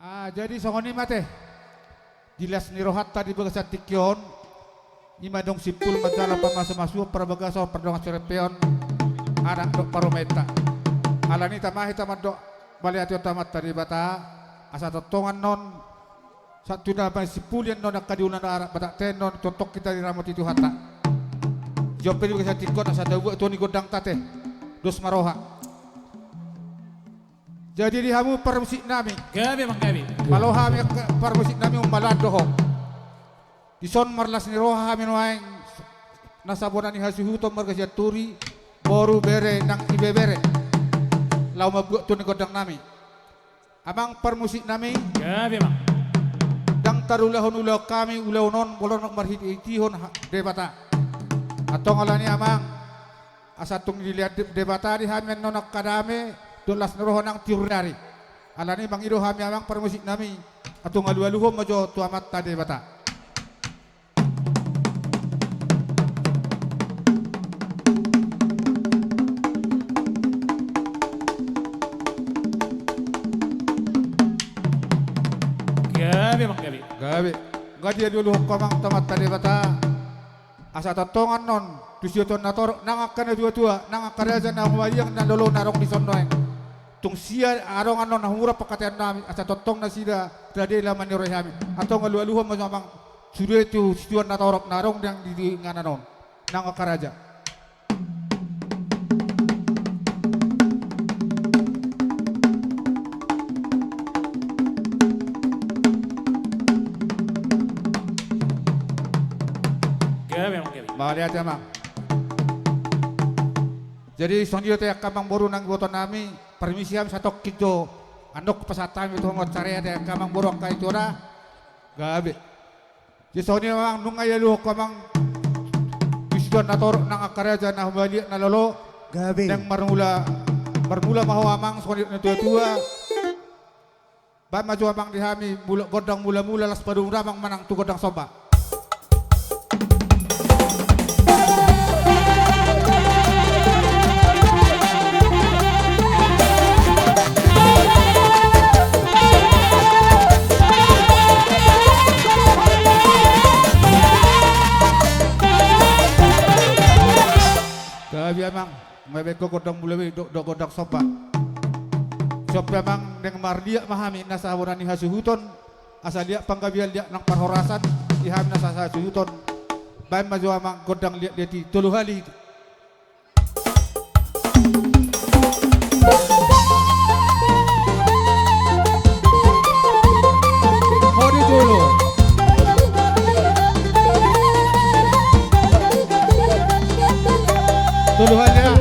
Jadi songoni mate jelas ni rohat tadi bagasa tikyon ima dong sipul majalah pamasa-masu perbagasa perdongan cerepeon anak dok parometa alani tamahi tamadok baliatio tamat tadi bata asa totongan non satu nama sipul yang non akadiunan arak batak tenon totok kita di ramot itu hata jopeli bagasa tikon asa dawu tu ni godang tate dos maroha. Jadi dihamu permusik nami. Gabi mang gabi. Kalau kami permusik nami umbalado ho. Dison marlas ni roha kami noaing nasabona ni hasuhuto margasaturi boru bere nang ibe bere. Lau mabuat tu ni godang nami. Amang permusik nami. Gabi mang. Dang tarulahon ulau kami ulau non bolon nak marhit itihon debata. Atong alani amang asatung dilihat debata di hamen nonak kadame. Dolas neroh nang tiurari alani bang ido hami amang permusik nami atau ngalu-aluhom majo tu amat tade bata Gabi mang gabi. Gaji dulu komang tamat tade bata asa totongan non tusioton nator nang akan dua-dua nang akaraja nang wayang nang dolo narong di sondoeng tung sia arong anon nahura pakatian nami asa totong na sida dade laman ni rohami atau ngalu-aluhom mamang sudah itu situan natorok narong yang di ngananon nang akaraja Gabi mang gabi. Malihat ya mang. Jadi sondio teh kamang boru nang boton nami permisi am satok kito andok pasatan itu ngot cari teh kamang boru ka itu ora gabe. Jadi sondio mang nungay lu kamang bisdon nator nang akaraja nah bali na lolo Gabi. nang bermula maho amang sondio na tua-tua. Ba maju amang dihami godang mula-mula las padung ramang manang tu godang soba. Gabi amang mebeko godang mulawi do godang soba. Sop amang deng mardia mahami nasa awurani hasuhuton asal dia panggabian dia nang parhorasan iham nasa hasuhuton. Bae maju amang godang liat dia di tulu hali. Hodi dulu. Tuluhannya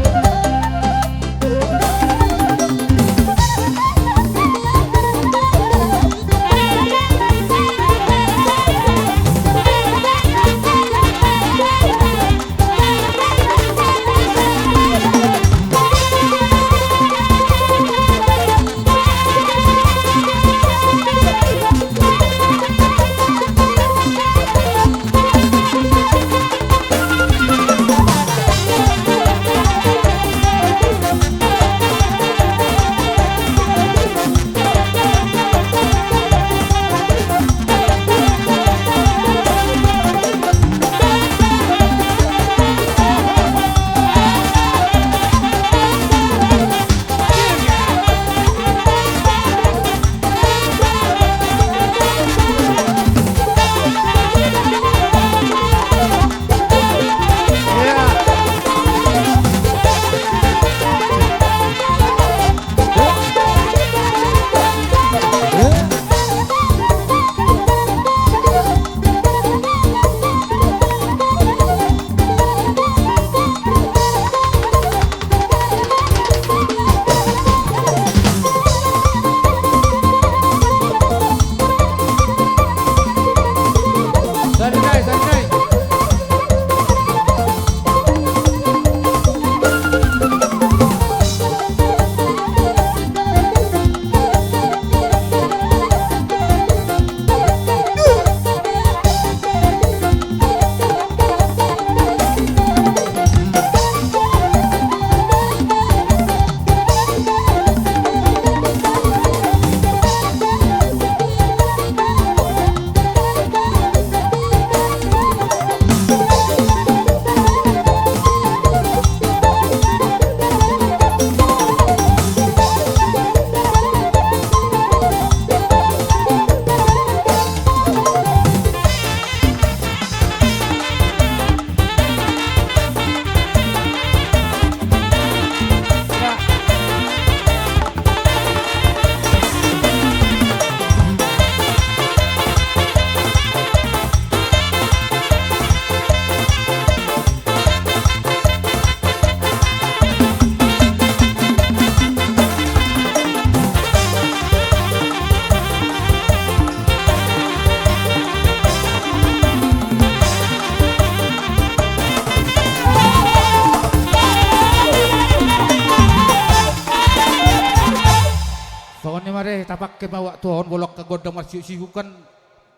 ke bawa tuhon bolok ke godang marsiu kan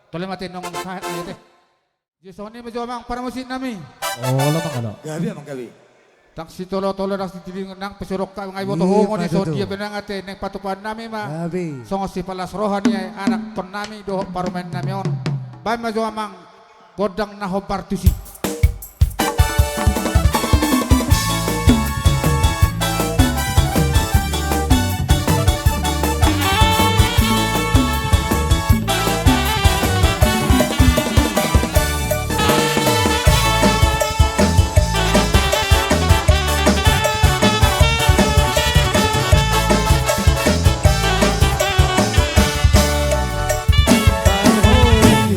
tole mati nong sahat aja teh. Jesoni mejo mang para musik nami. Oh, lamang ano. Gabi amang gabi. Tak si tolo dak si tiling nang pesurok ka ngai boto Iya, hongo ni so Pak Dudu. dia benang ate neng patupan nami ma. Gabi. Songo si palas rohani ay anak ton nami do parumen nami on. Bay mejo mang godang naho partusi.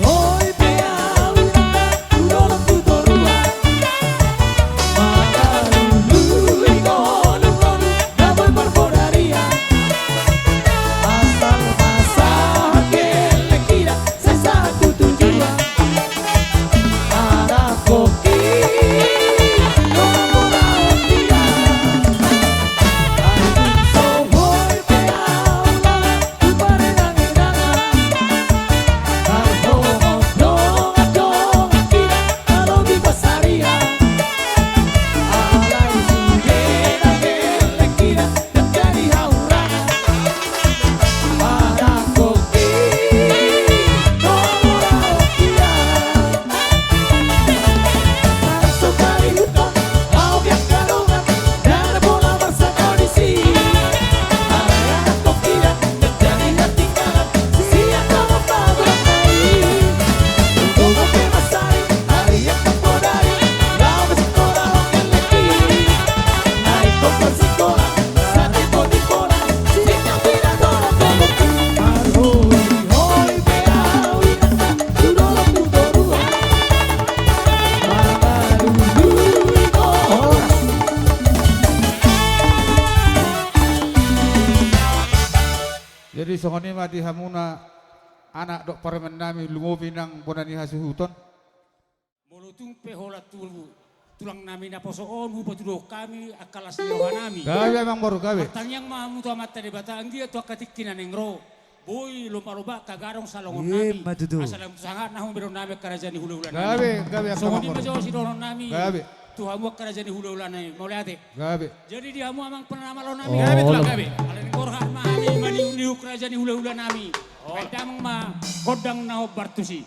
Hoy Jadi songoni mah di hamuna anak dok parmen nami lumobi nang bonani hasuhuton. Mulutung pehola tulang nami na posoon hupa tudo kami akalas niroha nami. Gawe emang baru gawe. Tanyang mahamu tu amat tadi bataan dia tu akatikinan engro. Boy lomba-lomba kagarong salongon Iya, nami. Matudu. Asalam sangat nahum beron nami kerajaan di hulu-hula Gawe, gawe nami. yang Songoni kamang majo baru. si doron nami. Gawe, Tuhamu kerajaan di hulu-hula nami. Mau lihat gawe. Jadi dia mu amang pernah malon nami. Oh, Gawe tulang lama. gawe. Kalau ni korhan mahami maniu kerajaan di hulu-hula nami. Kadang mah kodang naho bartusi.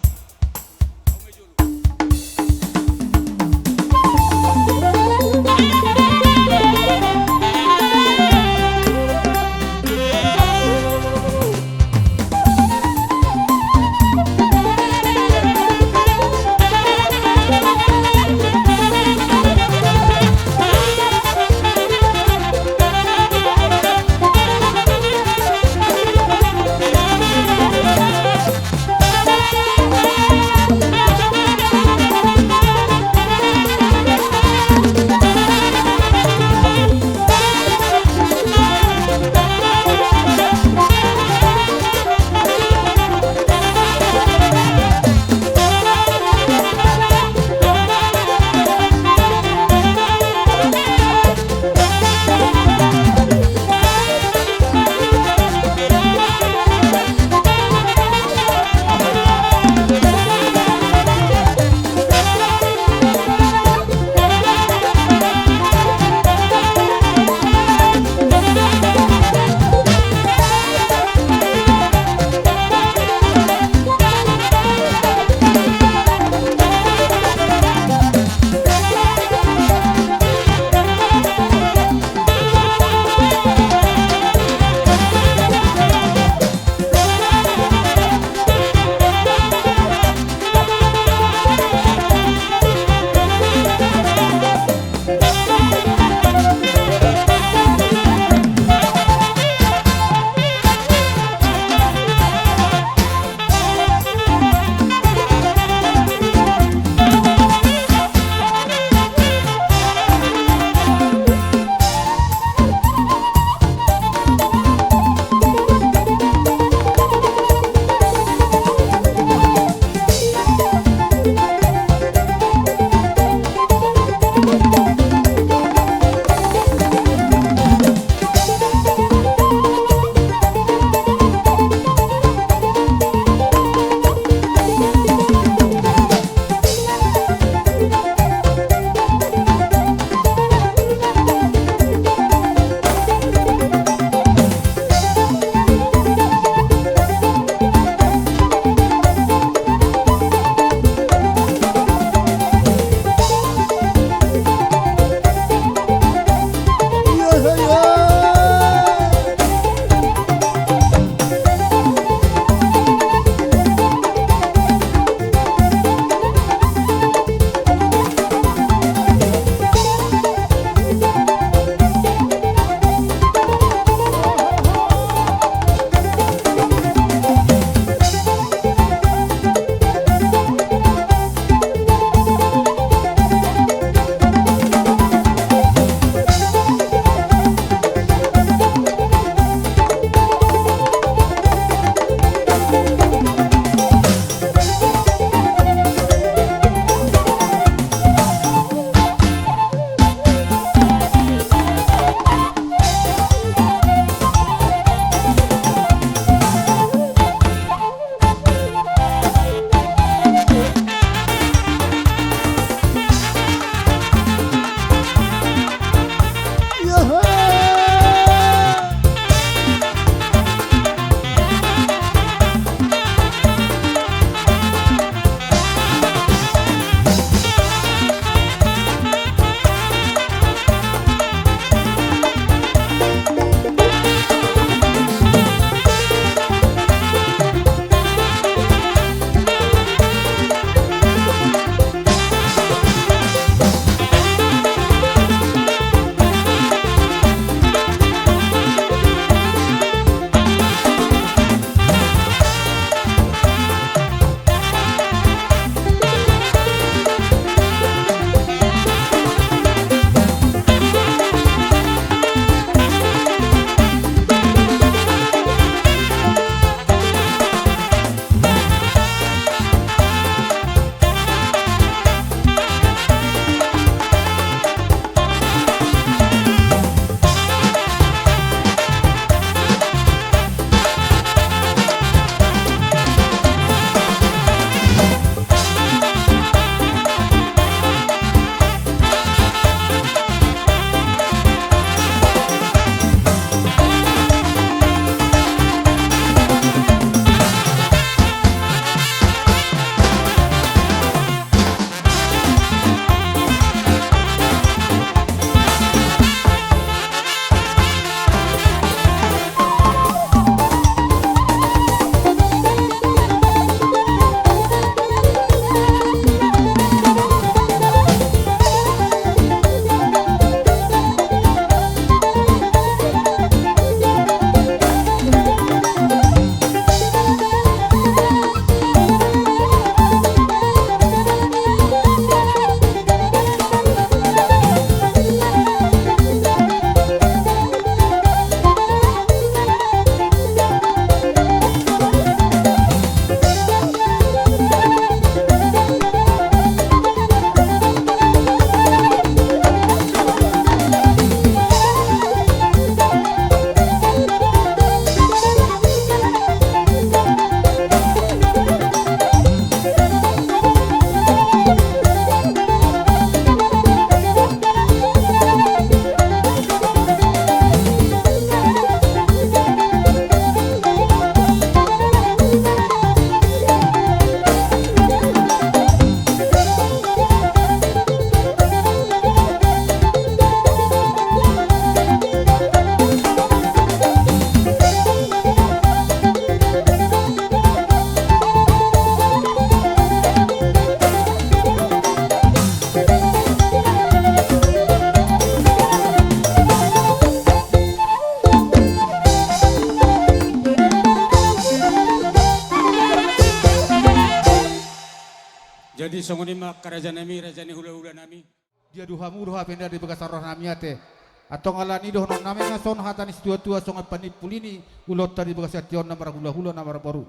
Jadi songoni mak kerajaan nami, rajani hula-hula nami. Dia duha penda di bekas roh nami ate. Atau ngalani doh non nami ngason hatanis tua songai panipulini ulot tadi bekas ation namar hula-hula namar baru.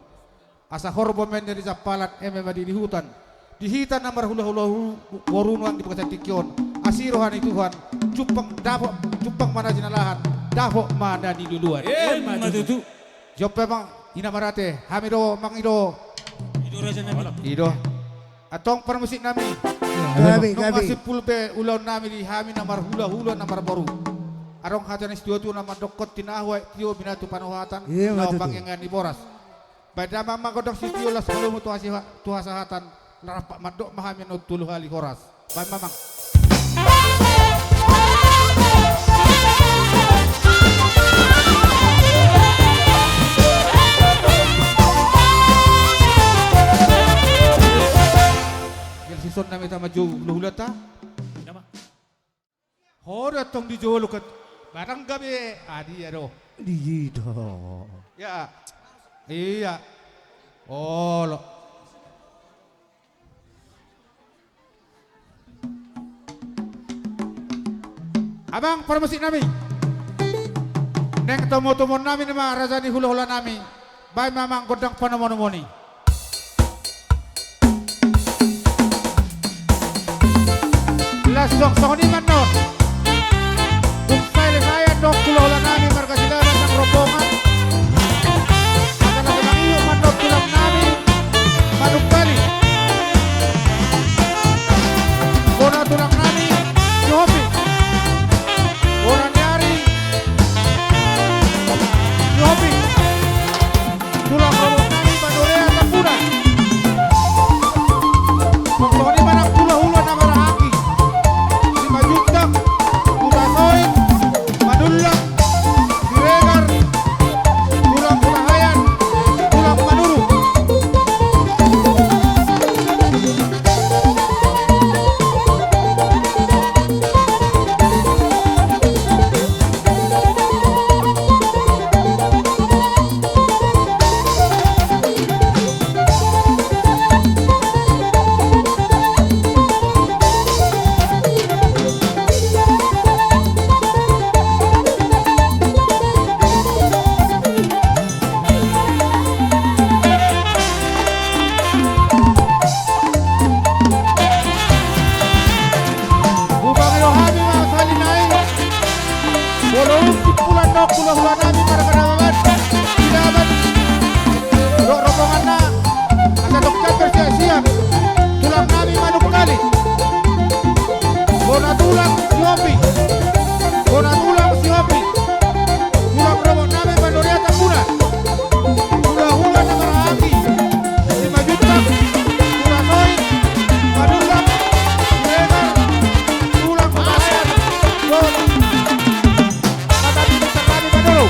Asa horbo men dari zapalan di hutan. Di hitan namar hula-hula warunuan di bekas tikion. Asirohan Tuhan cupang mana jinalahan dapok mana di duluan. Matutu. Job memang ina marate hamido mangido Itu raja nami. ido. Atong permusik nami. Gabi, Nung gabi. masih pulpe ulau nami di hami namar hula-hula namar baru. Arong hatanis tu nama dokot tinahwa tio binatu panuhatan Iya, na matutu. bangengan di boras. Pada mama godok si tio las belum tuasa hatan larapak madok mahamin tuluh hali horas. Baik mamang. Yang sison nami ta maju hula ta. Nama. Hora tong di jolo kat barang gabi adi ado. Dito. Ya. Iya. Oh lo. Abang permusik nami. Neng tomo-tomo nami nama rajani hula-hula nami. Baik mamang godang panomo-nomoni. Lasok soni manon. Buksai saya dok hula-hula nami marga silaran ng rombongan. Adalah memang iyo manot tulang nami. Manuk kali. Bona tulang nami. Yopi. Bona nyari. Yopi. Tulang rombong nami manurea tapunan. Soni manang hula-hula na marahaki. Lima juta. Utasoin. Manulang. Diregar. Tulang kulahayan. Tulang manuru. Upang ilohami mga salinay. Bolong pulan dok hula-hula nami para kanawagan. Silaban. Dok rombongan na. Asa dok caper siap-siap. Tulang nami manuk kali. Bona tulang siopi. Bona tulang siopi. Tulang rombong nami manuria tapunan. Hula-hula na marahaki. 5 juta. Tulasoy. Manulang. Diregar. Tulang kulahayan. Bona. Katabi besar kami manuru.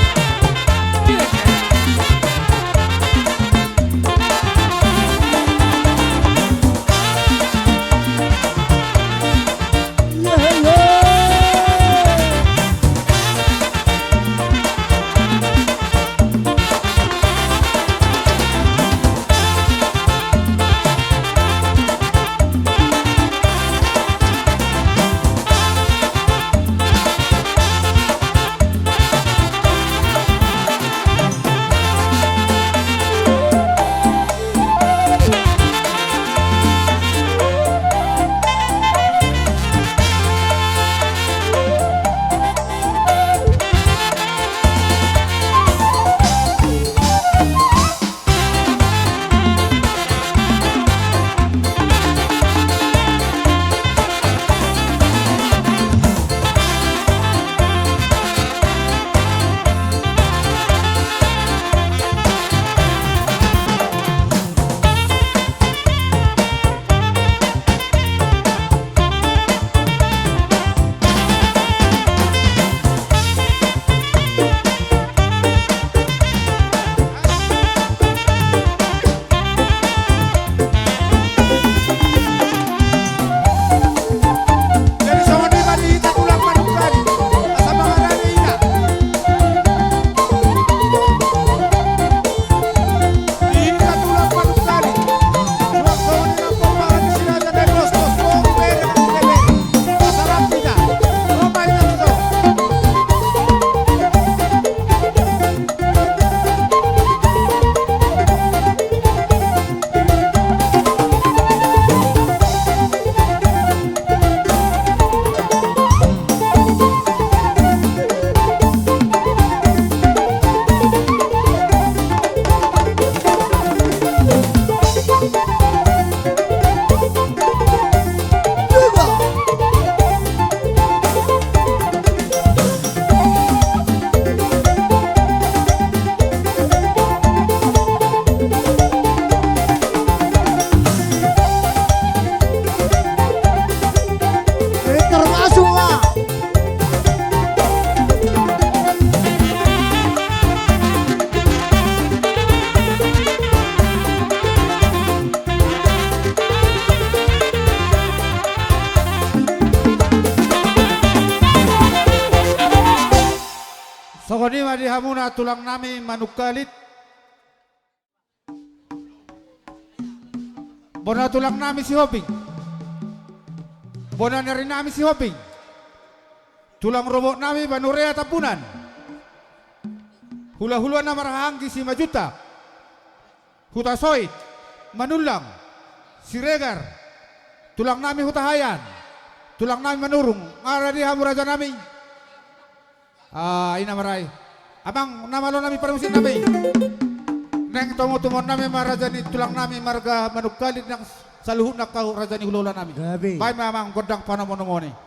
Pohon ima di hamuna tulang nami manukalit. Bona tulang nami si Hoping. Bona nari nami si Hoping. Tulang robok nami banurea tapunan. Hula-hula na marahanggi si Majuta. Hutasoit. Manulang. Si Regar. Tulang nami hutahayan. Tulang nami manurung. Ngara di hamuraja nami. Ina maray. Abang namalo nami paramusin nami. Neng tomo-tumon nami marajani tulang nami marga manukalit ng saluhut na kau rajani hulula nami. Gabi. Bay mamang godang panamonomoni.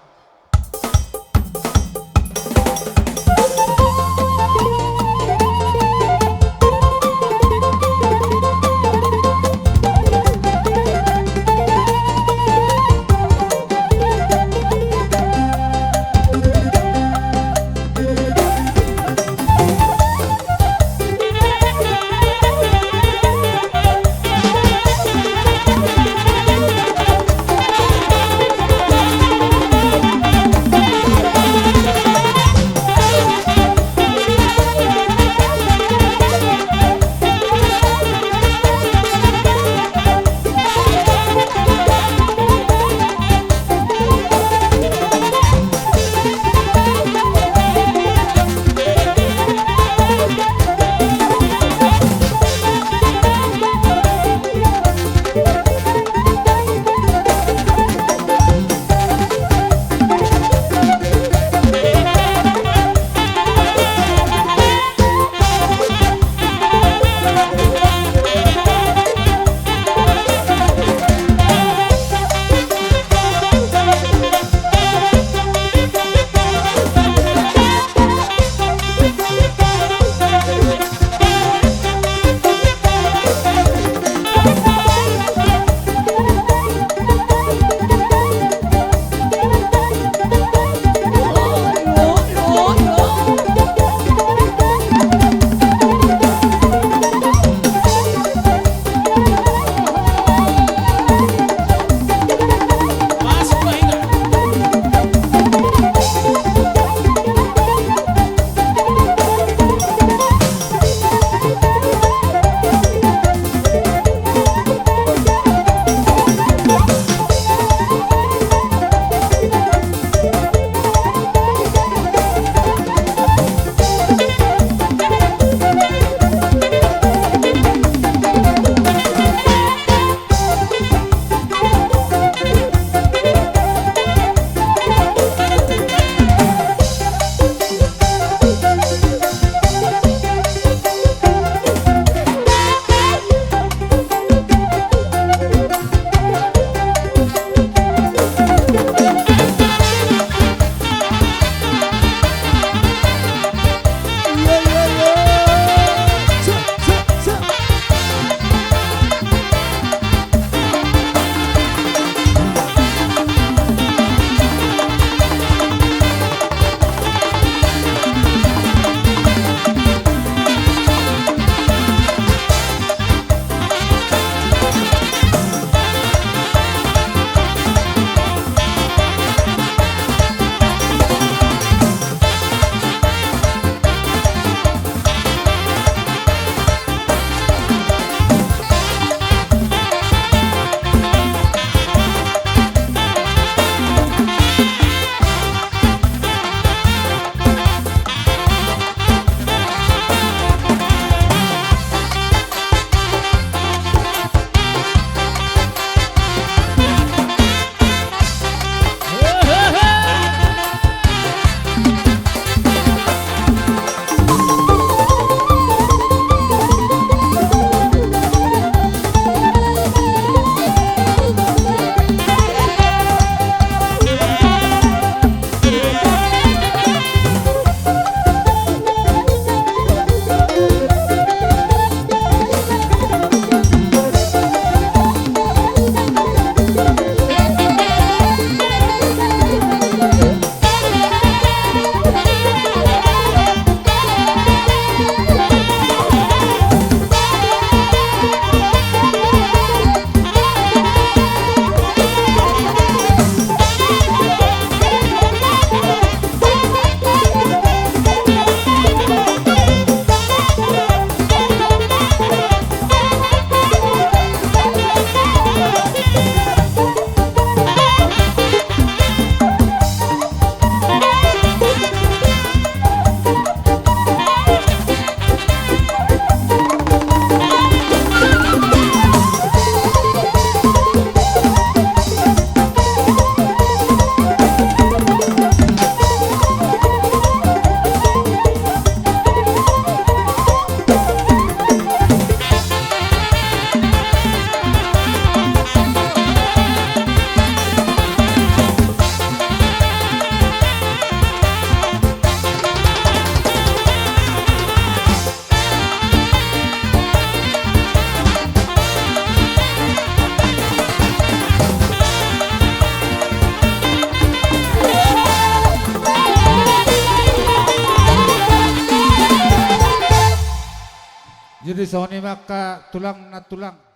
Jadi Sony maka tulang na tulang.